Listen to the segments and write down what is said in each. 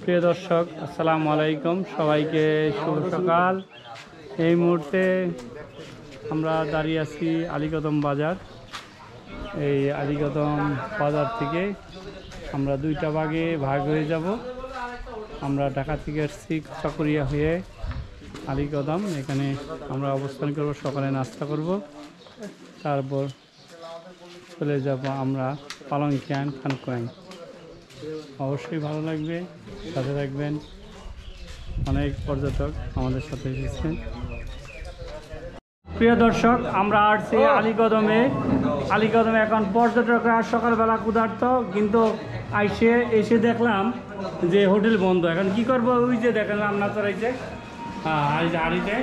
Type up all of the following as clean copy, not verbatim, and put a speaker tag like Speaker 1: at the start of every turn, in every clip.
Speaker 1: প্রিয় দর্শক, আসসালামু আলাইকুম। সবাইকে শুভ সকাল। এই মুহূর্তে আমরা দাঁড়িয়ে আছি আলীকদম বাজার। এই আলীকদম বাজার থেকে আমরা দুইটা ভাগে ভাগ হয়ে যাব। আমরা ঢাকা থেকে এসেছি চকরিয়া হয়ে আলীকদম, এখানে আমরা অবস্থান করব, সকালে নাস্তা করব, তারপর চলে যাব আমরা পালংখিয়াং থানকোয়াং। অবশ্যই ভালো লাগবে, সাথে থাকবেন। অনেক পর্যটক আমাদের সাথে এসেছেন। প্রিয় দর্শক, আমরা আসছি আলীকদমে। এখন পর্যটকরা সকালবেলা ক্ষুধার্ত, কিন্তু এসে দেখলাম যে হোটেল বন্ধ। এখন কি করব? ওই যে দেখেন রান্না চড়াইছে, হাড়িতে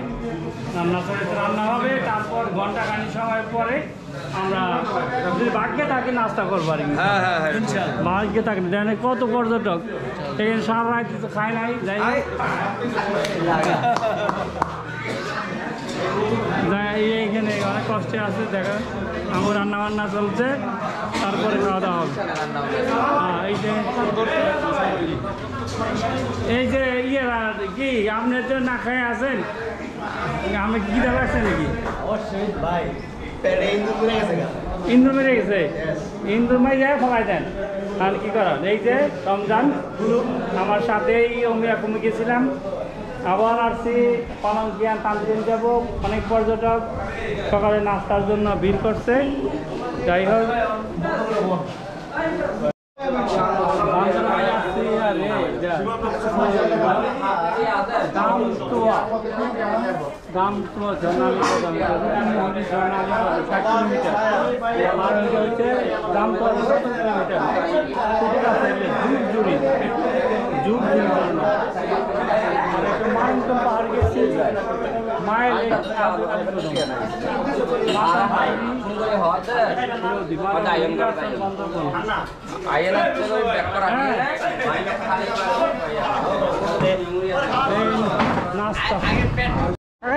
Speaker 1: রান্না চড়াইতে রান্না হবে। তারপর ঘন্টা খানি সময় পরে আমরা যদি ভাগ্যে থাকি নাস্তা করবো আর কি। ভাগ্যে থাকি না, কত পর্যটক এখানে সারা রাত তো খায় নাই। যাই এইখানে অনেক কষ্টে আছে, দেখেন আমার রান্না বান্না চলছে, তারপরে খাওয়া দাওয়া হবে। এই যে ইয়ে কি আপনি তো না খেয়ে আছেন, আমি কি দেখা লাগছে নাকি?
Speaker 2: অবশ্যই ভাই,
Speaker 1: ইন্দুর মেরে গেছে, ইন্দুর মেরে যায় ফলাই দেন। আর কি করার, এই যে রমজান আমার সাথেই অমিয়া কমে গেছিলাম। আবার আসছি পালংখিয়াং থানকোয়াং যাব। অনেক পর্যটক সকালে নাস্তার জন্য ভিড় করছে। যাই হোক,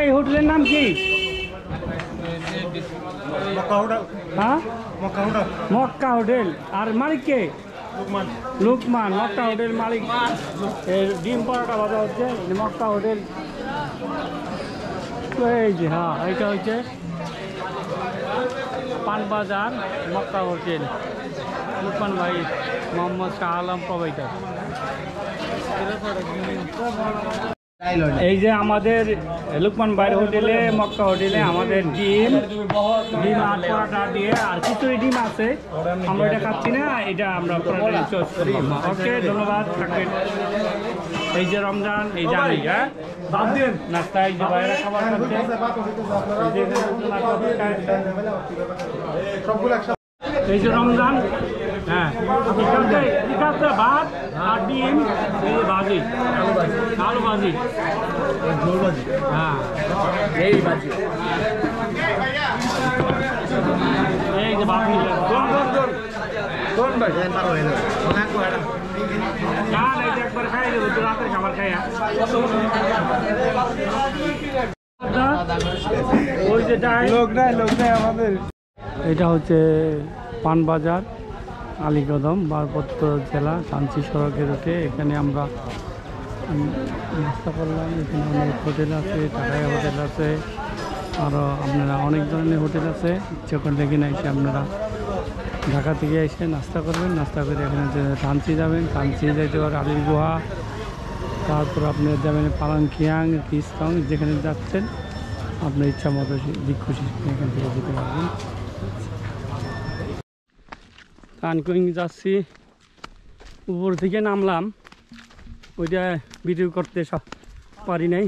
Speaker 1: এই হোটেলের নাম কি? হ্যাঁ, মক্কা হোটেল। আর মালিক কে? লুকমান। মক্কা হোটেল মালিক। ডিম পরোটা ভাজা হচ্ছে মক্কা হোটেল। এই যে হ্যাঁ, এইটা হচ্ছে পানবাজার মক্কা হোটেল। লুকমান ভাই, মোহাম্মদ শাহ আলম প্রোভাইডার। এই যে আমাদের লুকমান ভাইয়ের হোটেলে, মক্কা হোটেলে আমাদের ডিম আর পরোটা দিয়ে আর খিচুড়ি ডিম আছে। আমরা এটা খাচ্ছি না, এটা আমরা ওকে, ধন্যবাদ, থাকবেন। এই যে রমজান, এই জানি হ্যাঁ নাস্তা, এই যে বাইরে খাবার খাচ্ছে। এই যে রমজান, হ্যাঁ ঠিক আছে, ভাত আর ডিম, এই যে ভাজি, আলু ভাজি, হ্যাঁ এই ভাজি, এই যে ভাজি। একবার খাই দেবো, তো রাতের খাবার খাই। ওই যে লোক নাই আমাদের। এটা হচ্ছে পানবাজার আলীকদম, পার্বত্য জেলা, কাঞ্চি সড়কের রুটে। এখানে আমরা নাস্তা করলাম। এখানে অনেক হোটেল আছে, টাকায় হোটেল আছে, আরও আপনারা অনেক ধরনের হোটেল আছে। ইচ্ছে করলে কিনা এসে আপনারা ঢাকা থেকে এসে নাস্তা করবেন। নাস্তা করে এখানে কাঞ্চি যাবেন, কাঞ্চি যাইতে পারে আলীর গুহা, তারপর আপনি যাবেন পালংখিয়াং, কিস্তং, যেখানে যাচ্ছেন আপনার ইচ্ছা মতো দিক খুশি এখান থেকে যেতে পারবেন। থানকোয়াং যাচ্ছি, উপর থেকে নামলাম, ওইটা ভিডিও করতে পারি নাই,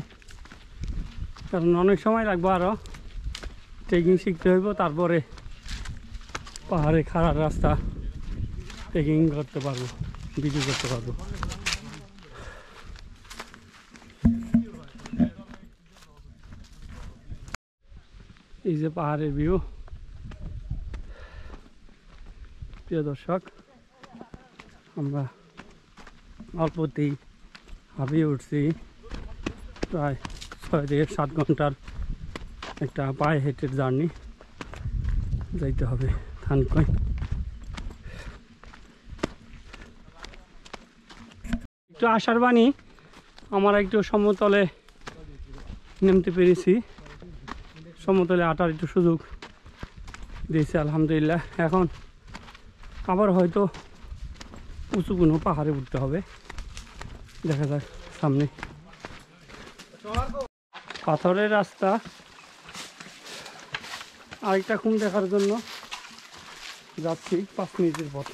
Speaker 1: কারণ অনেক সময় লাগবে, আরও ট্রেকিং শিখতে হইব, তারপরে পাহাড়ে খারাপ রাস্তা ট্রেকিং করতে পারবো, ভিডিও করতে পারবো। এই যে পাহাড়ের ভিউ। প্রিয় দর্শক, আমরা অল্পতেই হাঁপিয়ে উঠছি। প্রায় 6 থেকে 7 ঘন্টার একটা পায়ে হেঁটের জার্নি যাইতে হবে থানকোয়াং। একটু আশার বাণী, আমরা একটু সমতলে নামতে পেরেছি, সমতলে আটার একটু সুযোগ দিয়েছে আলহামদুলিল্লাহ। এখন আবার হয়তো উঁচু কোনো পাহাড়ে উঠতে হবে, দেখা যাক সামনে। পাথরের রাস্তা, আরেকটা খুন দেখার জন্য যাচ্ছি 5 মিনিটের পথ।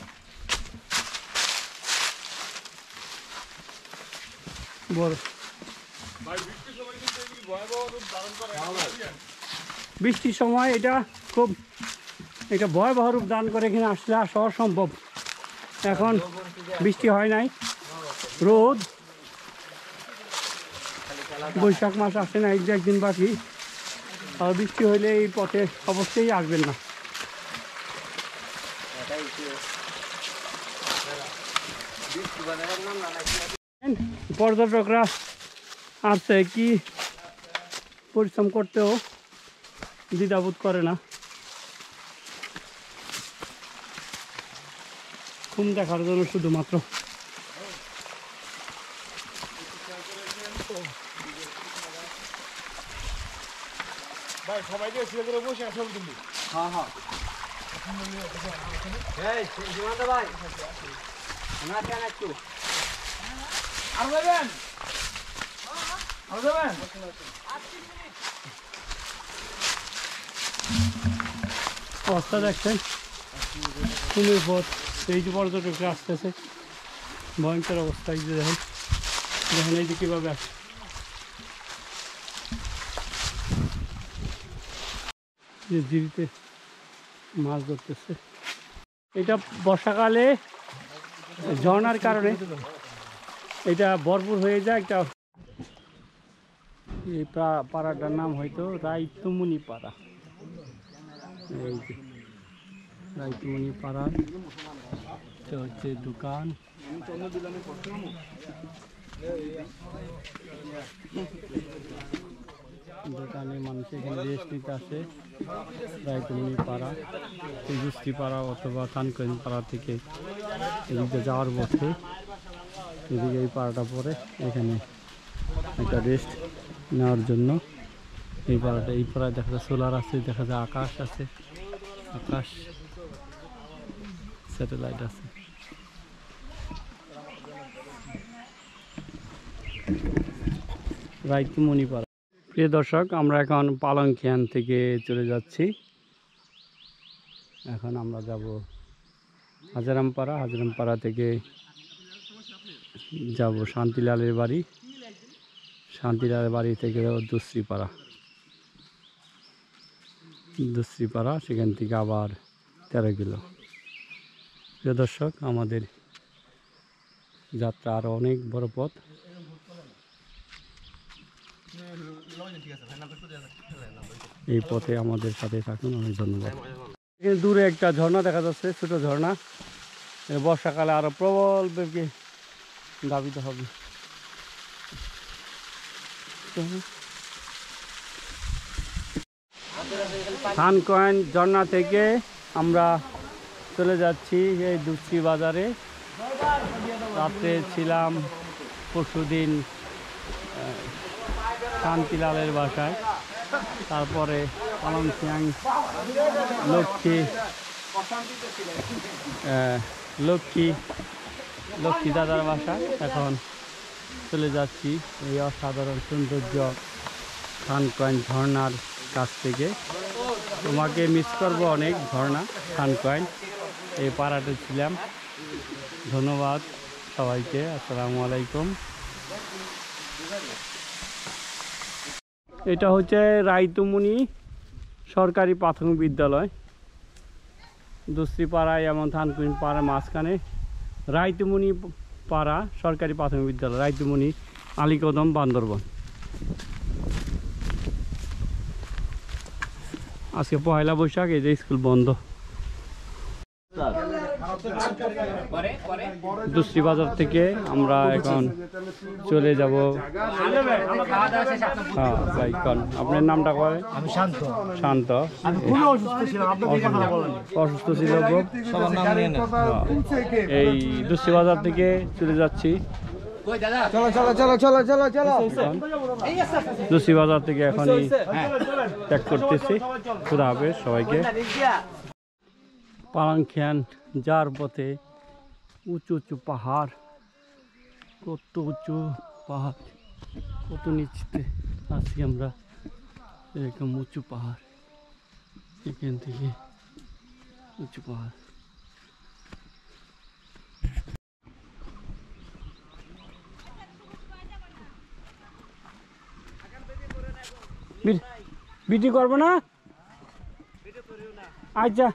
Speaker 1: বৃষ্টির সময় এটা খুব ভয়াবহ রূপ দান করে, এখানে আসলে আসা অসম্ভব। এখন বৃষ্টি হয় নাই, রোদ, বৈশাখ মাস আসে না, একদিন বাকি। আর বৃষ্টি হইলে এই পথে অবশ্যই আসবেন না। পর্যটকরা আসছে, কি পরিশ্রম করতেও দ্বিধাবোধ করে না, ঘুম দেখার জন্য শুধুমাত্র।
Speaker 2: ভাই সবাইকে শুয়ে করে বসে আসো তুমি। হ্যাঁ হ্যাঁ এই জীবন্ত ভাই আমরা কেন একটু আর যাবেন
Speaker 1: অবস্থা দেখছেন, কুমির পথ, এই যে পর্যটকরা আসতেছে, ভয়ঙ্কর অবস্থা। এই যে দেখেন এই যে কীভাবে আসছে। জিরিতে মাছ ধরতেছে, এটা বর্ষাকালে ঝর্ণার কারণে এটা ভরপুর হয়ে যায়। একটা এই পাড়াটার নাম হয়তো রায়তুমনি পাড়া। এই যে রায়তুমনি পাড়া, এটা হচ্ছে দোকান। দোকানে মানুষ এখানে রেস্ট নিতে আসে। রায়তুমনি পাড়া, তেজস্বী পাড়া অথবা থানকোয়েন পাড়া থেকে এদিকে যাওয়ার পথে এদিকে এই পাড়াটা পড়ে, এখানে একটা রেস্ট নেওয়ার জন্য এই পাড়াটা। এই পাড়ায় দেখা যায় সোলার আছে, দেখা যায় আকাশ আছে, আকাশ স্যাটেলাইট আছে। রায়তুমনি পাড়া। প্রিয় দর্শক, আমরা এখন পালংখিয়ান থেকে চলে যাচ্ছি। এখন আমরা যাব হাজারামপাড়া, হাজারামপাড়া থেকে যাব শান্তিলালের বাড়ি, শান্তিলালের বাড়ি থেকে যাব দুশ্রীপাড়া, দুশ্রীপাড়া, সেখান থেকে আবার 13 কিলো। প্রিয় দর্শক, আমাদের যাত্রা আরও অনেক বড় পথ। এই পথে আমাদের সাথে থাকুন, অনেক ধন্যবাদ। এখানে দূরে একটা ঝর্ণা দেখা যাচ্ছে, ছোট ঝর্ণা। বর্ষাকালে আরো প্রবল বেগে ধাবিত হবে। থানকোয়েন ঝর্ণা থেকে আমরা চলে যাচ্ছি এই দুশ্রী বাজারে। রাত্রে ছিলাম পরশুদিন শান্তিলালের বাসায়, তারপরে পালংখিয়াং লক্ষ্মী দাদার বাসায়। এখন চলে যাচ্ছি এই অসাধারণ সৌন্দর্য থানকোয়েন ঝর্ণার কাছ থেকে। তোমাকে মিস করবো অনেক ঝর্ণা, থানকোয়েন। এই পাড়াতে ছিলাম। ধন্যবাদ সবাইকে, আসসালামু আলাইকুম। এটা হচ্ছে রায়তুমনি সরকারি প্রাথমিক বিদ্যালয়, দুশ্রীপাড়ায় এমন থানকোয়েন পাড়ার মাঝখানে রায়তুমনি পাড়া সরকারি প্রাথমিক বিদ্যালয়, রায়তুমনি, আলীকদম, বান্দরবন। আজকে 1 বৈশাখ, এই যে স্কুল বন্ধ। দুশ্রী বাজার থেকে আমরা এখন চলে যাব। হ্যাঁ ভাই, আপনার নামটা করে?
Speaker 2: আমি শান্ত।
Speaker 1: শান্ত। অসুস্থ ছিল খুব। এই দুশ্রী বাজার থেকে চলে যাচ্ছি লুচি বাজার থেকে এখনই ত্যাগ করতেছি। খুদা হাফেজ সবাইকে। পালাংখ্যান যার পথে উঁচু উঁচু পাহাড়, কত উঁচু পাহাড়, কত নিচতে আছি আমরা। এরকম উঁচু পাহাড়, এখান থেকে উঁচু পাহাড়। বিটি করবো না, আচ্ছা।